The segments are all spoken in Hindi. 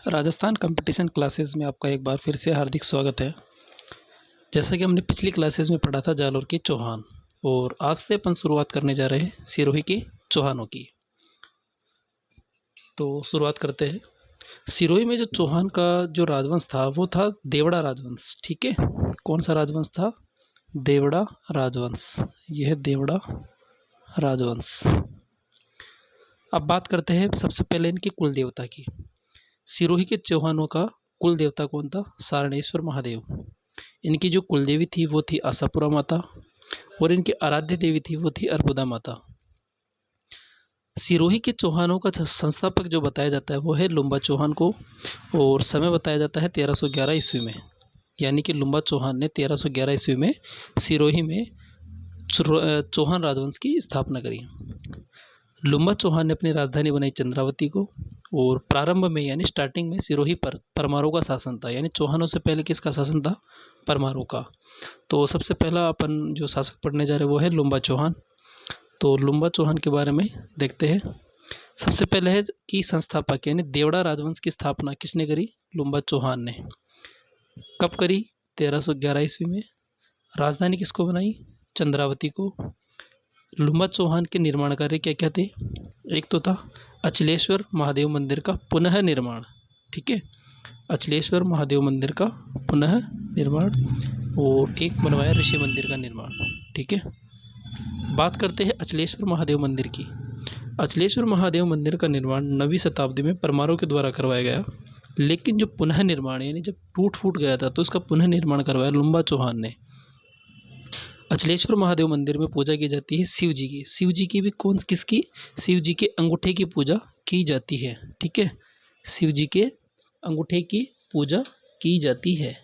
राजस्थान कंपटीशन क्लासेस में आपका एक बार फिर से हार्दिक स्वागत है। जैसा कि हमने पिछली क्लासेस में पढ़ा था जालोर के चौहान, और आज से अपन शुरुआत करने जा रहे हैं सिरोही के चौहानों की। तो शुरुआत करते हैं। सिरोही में जो चौहान का जो राजवंश था वो था देवड़ा राजवंश। ठीक है, कौन सा राजवंश था? देवड़ा राजवंश। यह है देवड़ा राजवंश। अब बात करते हैं सबसे पहले इनके कुल देवता की। सिरोही के चौहानों का कुल देवता कौन था? सारणेश्वर महादेव। इनकी जो कुलदेवी थी वो थी आशापुरा माता, और इनकी आराध्य देवी थी वो थी अर्बुदा माता। सिरोही के चौहानों का संस्थापक जो बताया जाता है वो है लुम्बा चौहान को, और समय बताया जाता है 1311 ईस्वी में। यानी कि लुम्बा चौहान ने 1311 ईस्वी में सिरोही में चौहान राजवंश की स्थापना करी। लुम्बा चौहान ने अपनी राजधानी बनाई चंद्रावती को, और प्रारंभ में यानी स्टार्टिंग में सिरोही पर परमारों का शासन था। यानी चौहानों से पहले किसका शासन था? परमारों का। तो सबसे पहला अपन जो शासक पढ़ने जा रहे हैं वो है लुम्बा चौहान। तो लुम्बा चौहान के बारे में देखते हैं। सबसे पहले है कि संस्थापक यानी देवड़ा राजवंश की स्थापना किसने करी? लुम्बा चौहान ने। कब करी? 1311 ईस्वी में। राजधानी किसको बनाई? चंद्रावती को। लुम्बा चौहान के निर्माण कार्य क्या क्या थे? एक तो था अचलेश्वर महादेव मंदिर का पुनः निर्माण। ठीक है, अचलेश्वर महादेव मंदिर का पुनः निर्माण, और एक बनवाया ऋषि मंदिर का निर्माण। ठीक है, बात करते हैं अचलेश्वर महादेव मंदिर की। अचलेश्वर महादेव मंदिर का निर्माण 9वीं शताब्दी में परमारों के द्वारा करवाया गया, लेकिन जो पुनः निर्माण यानी जब टूट फूट गया था तो उसका पुनः निर्माण करवाया लुम्बा चौहान ने। अचलेश्वर महादेव मंदिर में पूजा की जाती है शिव जी की। शिव जी की भी किसकी? शिव जी के अंगूठे की पूजा की जाती है। ठीक है, शिव जी के अंगूठे की पूजा की जाती है।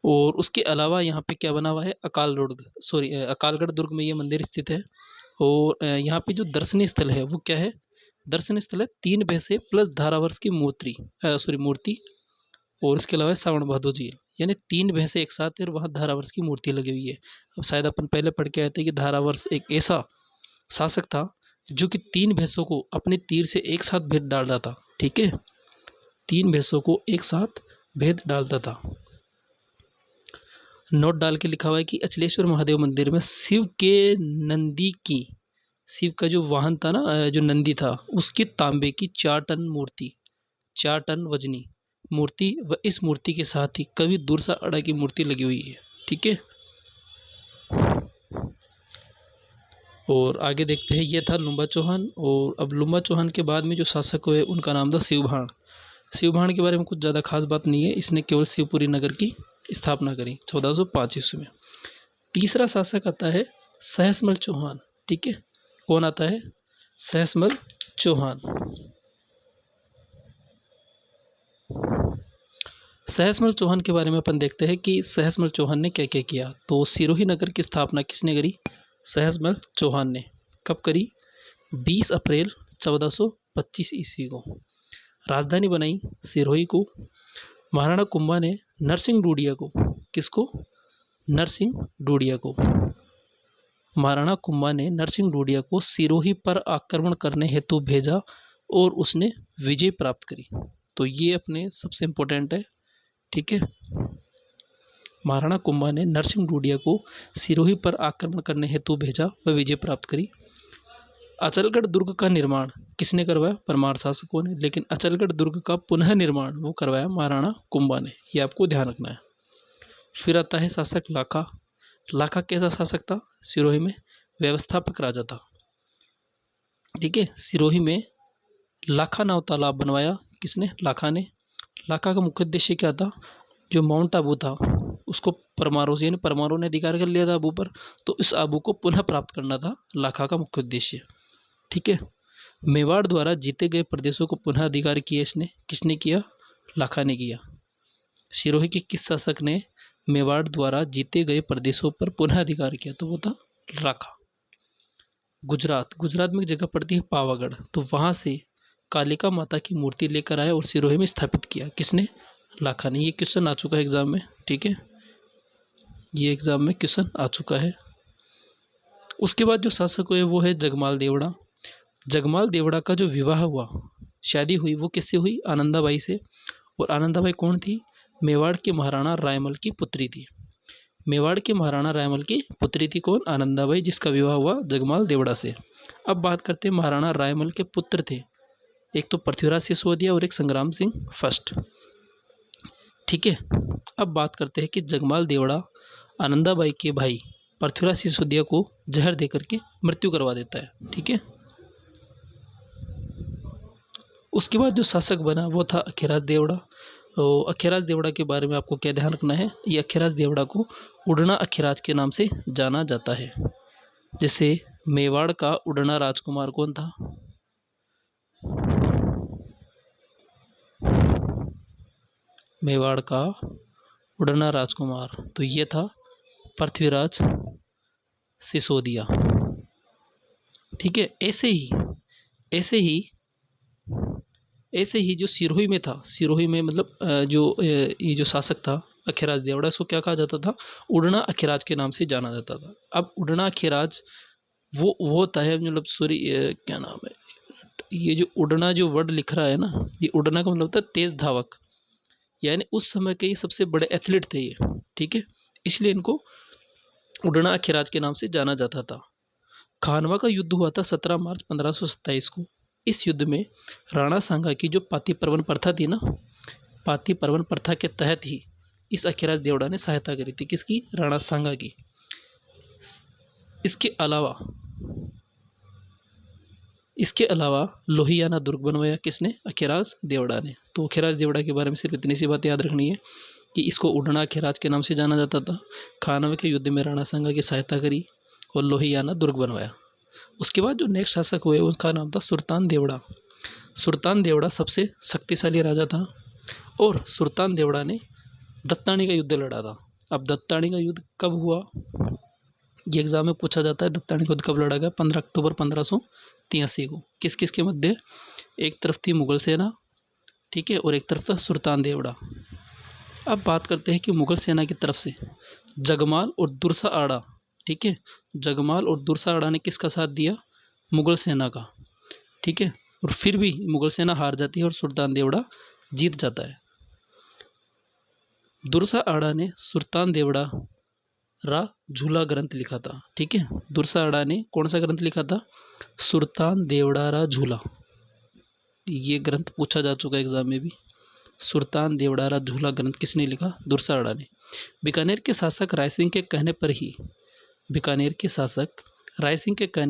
और उसके अलावा यहाँ पे क्या बना हुआ है? अकालगढ़ दुर्ग में ये मंदिर स्थित है। और यहाँ पे जो दर्शनीय स्थल है वो क्या है? दर्शनीय स्थल है 3 भैंसे प्लस धारावर्ष की मूर्ति, और इसके अलावा श्रावण भादो झील। यानी 3 भैंसे एक साथ है और वहाँ धारावर्ष की मूर्ति लगी हुई है। अब शायद अपन पहले पढ़ के आए थे कि धारावर्ष एक ऐसा शासक था जो कि 3 भैंसों को अपने तीर से एक साथ भेद डालता था। ठीक है, 3 भैंसों को एक साथ भेद डालता था। नोट डाल के लिखा हुआ है कि अचलेश्वर महादेव मंदिर में शिव का जो वाहन था ना, जो नंदी था, उसकी तांबे की 4 टन मूर्ति, 4 टन वजनी मूर्ति, व इस मूर्ति के साथ ही कवि दुर्सा अड़ा की मूर्ति लगी हुई है। ठीक है, और आगे देखते हैं। ये था लुम्बा चौहान। और अब लुम्बा चौहान के बाद में जो शासक हुए उनका नाम था शिवभाण। शिवभाण के बारे में कुछ ज़्यादा खास बात नहीं है, इसने केवल शिवपुरी नगर की स्थापना करी 1405 ईस्वी में। तीसरा शासक आता है सहसमल चौहान। ठीक है, कौन आता है? सहसमल चौहान। सहसमल चौहान के बारे में अपन देखते हैं कि सहसमल चौहान ने क्या क्या किया। तो सिरोही नगर की स्थापना किसने करी? सहसमल चौहान ने। कब करी? 20 अप्रैल 1425 ईस्वी को। राजधानी बनाई सिरोही को। महाराणा कुंभा ने नरसिंह डूडिया को, किसको? नरसिंह डूडिया को। महाराणा कुंभा ने नरसिंह डूडिया को सिरोही पर आक्रमण करने हेतु भेजा और उसने विजय प्राप्त करी। तो ये अपने सबसे इम्पोर्टेंट है। ठीक है, महाराणा कुंभा ने नरसिंह डूडिया को सिरोही पर आक्रमण करने हेतु भेजा व विजय प्राप्त करी। अचलगढ़ दुर्ग का निर्माण किसने करवाया? परमार शासकों ने। लेकिन अचलगढ़ दुर्ग का पुनः निर्माण वो करवाया महाराणा कुंभा ने। ये आपको ध्यान रखना है। फिर आता है शासक लाखा। लाखा कैसा शासक था? सिरोही में व्यवस्थापक राजा था। ठीक है, सिरोही में लाखा नाव तालाब बनवाया। किसने? लाखा ने। लाखा का मुख्य उद्देश्य क्या था? जो माउंट आबू था उसको परमारों ने अधिकार कर लिया था आबू पर, तो इस आबू को पुनः प्राप्त करना था लाखा का मुख्य उद्देश्य। ठीक है, मेवाड़ द्वारा जीते गए प्रदेशों को पुनः अधिकार किया इसने। किसने किया? लाखा ने किया। सिरोही के किस शासक ने मेवाड़ द्वारा जीते गए प्रदेशों पर पुनः अधिकार किया? तो वो था लाखा। गुजरात में एक जगह पड़ती है पावागढ़, तो वहाँ से कालिका माता की मूर्ति लेकर आया और सिरोही में स्थापित किया। किसने? लाखा ने। ये क्वेश्चन आ चुका है एग्जाम में। ठीक है, ये एग्जाम में क्वेश्चन आ चुका है। उसके बाद जो शासक हुए वो है जगमाल देवड़ा। जगमाल देवड़ा का जो विवाह हुआ, शादी हुई, वो किससे हुई? आनंदाबाई से। और आनंदाबाई कौन थी? मेवाड़ के महाराणा रायमल की पुत्री थी। मेवाड़ के महाराणा रायमल की पुत्री थी कौन? आनंदाबाई, जिसका विवाह हुआ जगमाल देवड़ा से। अब बात करते हैं महाराणा रायमल के पुत्र थे, एक तो पृथ्वीराज सिसोदिया और एक संग्राम सिंह फर्स्ट। ठीक है, अब बात करते हैं कि जगमाल देवड़ा आनंदाबाई के भाई पृथ्वीराज सिसोदिया को जहर देकर के मृत्यु करवा देता है। ठीक है, उसके बाद जो शासक बना वो था अखेराज देवड़ा। तो अखेराज देवड़ा के बारे में आपको क्या ध्यान रखना है? ये अखेराज देवड़ा को उड़ना अखेराज के नाम से जाना जाता है। जैसे मेवाड़ का उड़ना राजकुमार कौन था? मेवाड़ का उड़ना राजकुमार तो ये था पृथ्वीराज सिसोदिया। ठीक है, ऐसे ही जो सिरोही में था, सिरोही में मतलब ये जो शासक था अखेराज देवड़ा, इसको क्या कहा जाता था? उड़ना अखेराज के नाम से जाना जाता था। अब उड़ना अखेराज वो होता है, मतलब सॉरी क्या नाम है, ये जो उड़ना जो वर्ड लिख रहा है ना, ये उड़ना का मतलब होता है तेज धावक, यानी उस समय के ये सबसे बड़े एथलीट थे ये। ठीक है, इसलिए इनको उड़ना अखेराज के नाम से जाना जाता था। खानवा का युद्ध हुआ था 17 मार्च 1527 को। इस युद्ध में राणा सांगा की जो पाती परवन प्रथा थी ना, पाती परवन प्रथा के तहत ही इस अखेराज देवड़ा ने सहायता करी थी। किसकी? राणा सांगा की। इसके अलावा लोहियाना दुर्ग बनवाया किसने? अखेराज देवड़ा ने। तो अखेराज देवड़ा के बारे में सिर्फ इतनी सी बात याद रखनी है कि इसको उड़ना अखेराज के नाम से जाना जाता था, खानवा के युद्ध में राणा सांगा की सहायता करी और लोहियाना दुर्ग बनवाया। उसके बाद जो नेक्स्ट शासक हुए उनका नाम था सुल्तान देवड़ा। सुल्तान देवड़ा सबसे शक्तिशाली राजा था और सुल्तान देवड़ा ने दत्तानी का युद्ध लड़ा था। अब दत्तानी का युद्ध कब हुआ? ये एग्जाम में पूछा जाता है, दत्तानी का युद्ध कब लड़ा गया? 15 अक्टूबर 1583 को। किस किस के मध्य? एक तरफ थी मुगल सेना, ठीक है, और एक तरफ था सुल्तान देवड़ा। अब बात करते हैं कि मुगल सेना की तरफ से जगमाल और दुरसा आड़ा, ठीक है, जगमाल और दुरसा आड़ा ने किसका साथ दिया? मुगल सेना का। ठीक है, और फिर भी मुगल सेना हार जाती है और सुल्तान देवड़ा जीत जाता है। दुरसा आड़ा ने सुल्तान देवड़ा रा झूला ग्रंथ लिखा था। ठीक है, दुरसा आड़ा ने कौन सा ग्रंथ लिखा था? सुल्तान देवड़ा रा झूला। ये ग्रंथ पूछा जा चुका है एग्जाम में भी। सुल्तान देवड़ा रा झूला ग्रंथ किसने लिखा? दुरसा आड़ा ने। बीकानेर के शासक रायसिंह के कहने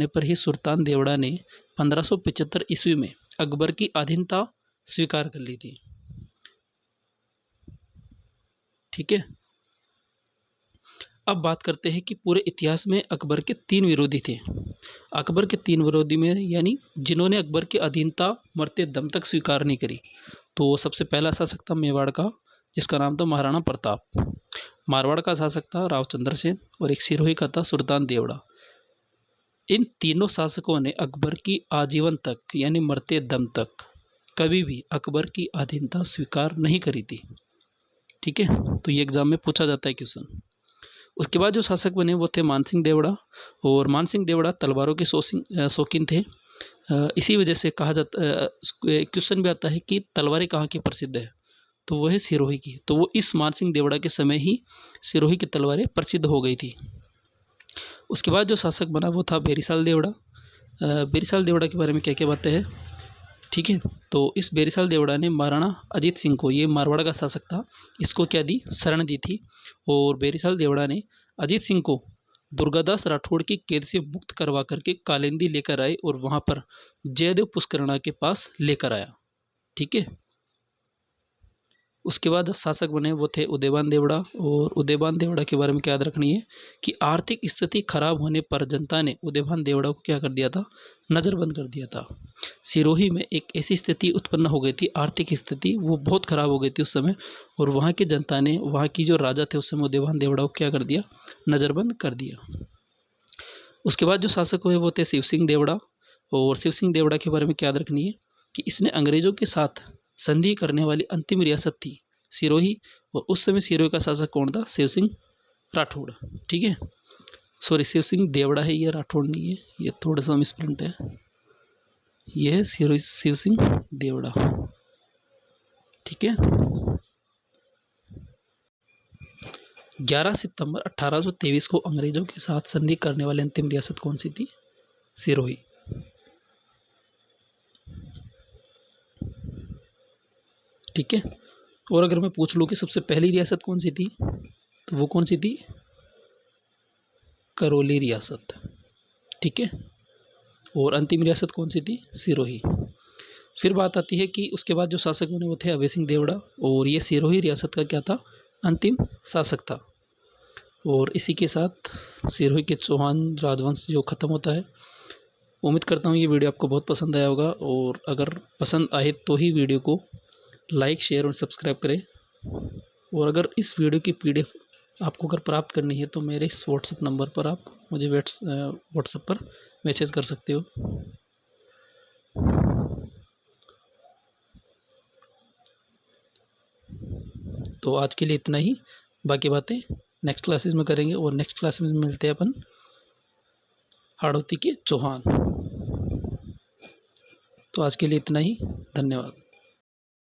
पर ही सुल्तान देवड़ा ने 1575 ईस्वी में अकबर की अधीनता स्वीकार कर ली थी। ठीक है, अब बात करते हैं कि पूरे इतिहास में अकबर के 3 विरोधी थे। अकबर के 3 विरोधी में यानी जिन्होंने अकबर की अधीनता मरते दम तक स्वीकार नहीं करी। तो सबसे पहला शासक था मेवाड़ का, जिसका नाम था महाराणा प्रताप। मारवाड़ का शासक था रावचंद्र सेन और एक सिरोही का था सुल्तान देवड़ा। इन तीनों शासकों ने अकबर की आजीवन तक यानी मरते दम तक कभी भी अकबर की अधीनता स्वीकार नहीं करी थी। ठीक है, तो ये एग्जाम में पूछा जाता है क्वेश्चन। उसके बाद जो शासक बने वो थे मानसिंह देवड़ा, और मानसिंह देवड़ा तलवारों के शौकीन थे। इसी वजह से कहा जाता, क्वेश्चन भी आता है कि तलवारें कहाँ की प्रसिद्ध है, तो वो है सिरोही की। तो वो इस मानसिंह देवड़ा के समय ही सिरोही की तलवारें प्रसिद्ध हो गई थी। उसके बाद जो शासक बना वो था बेरीसाल देवड़ा। बेरीसाल देवड़ा के बारे में क्या क्या बातें हैं? ठीक है, तो इस बेरीसाल देवड़ा ने महाराणा अजीत सिंह को, ये मारवाड़ का शासक था, इसको क्या दी? शरण दी थी। और बेरीसाल देवड़ा ने अजीत सिंह को दुर्गादास राठौड़ की कैद से मुक्त करवा करके कालिंदी लेकर आए और वहाँ पर जयदेव पुष्करणा के पास लेकर आया। ठीक है, उसके बाद शासक बने वो थे उदयभान देवड़ा। और उदयभान देवड़ा के बारे में क्या याद रखनी है कि आर्थिक स्थिति खराब होने पर जनता ने उदयभान देवड़ा को क्या कर दिया था? नज़रबंद कर दिया था। सिरोही में एक ऐसी स्थिति उत्पन्न हो गई थी, आर्थिक स्थिति वो बहुत खराब हो गई थी उस समय, और वहाँ की जनता ने, वहाँ की जो राजा थे उस समय, उदयभान देवड़ा को क्या कर दिया? नज़रबंद कर दिया। उसके बाद जो शासक हुए वो थे शिव सिंह देवड़ा। और शिव सिंह देवड़ा के बारे में क्या याद रखनी है कि इसने अंग्रेजों के साथ संधि करने वाली अंतिम रियासत थी सिरोही, और उस समय सिरोही का शासक कौन था? शिव सिंह राठौड़। ठीक है, सॉरी, शिव सिंह देवड़ा है ये, राठौड़ नहीं है, ये थोड़ा सा मिसप्रिंट है। ये है शिव सिंह देवड़ा। ठीक है। 11 सितंबर 1823 को अंग्रेजों के साथ संधि करने वाली अंतिम रियासत कौन सी थी? सिरोही। ठीक है। और अगर मैं पूछ लूँ कि सबसे पहली रियासत कौन सी थी, तो वो कौन सी थी? करौली रियासत। ठीक है। और अंतिम रियासत कौन सी थी? सिरोही। फिर बात आती है कि उसके बाद जो शासक बने वो थे अभय सिंह देवड़ा, और ये सिरोही रियासत का क्या था? अंतिम शासक था। और इसी के साथ सिरोही के चौहान राजवंश जो ख़त्म होता है। उम्मीद करता हूँ ये वीडियो आपको बहुत पसंद आया होगा, और अगर पसंद आए तो ही वीडियो को लाइक, शेयर और सब्सक्राइब करें। और अगर इस वीडियो की PDF आपको अगर प्राप्त करनी है तो मेरे इस व्हाट्सएप नंबर पर आप मुझे व्हाट्सएप पर मैसेज कर सकते हो। तो आज के लिए इतना ही, बाकी बातें नेक्स्ट क्लासेस में करेंगे, और नेक्स्ट क्लास में मिलते हैं अपन हाड़ौती के चौहान। तो आज के लिए इतना ही, धन्यवाद।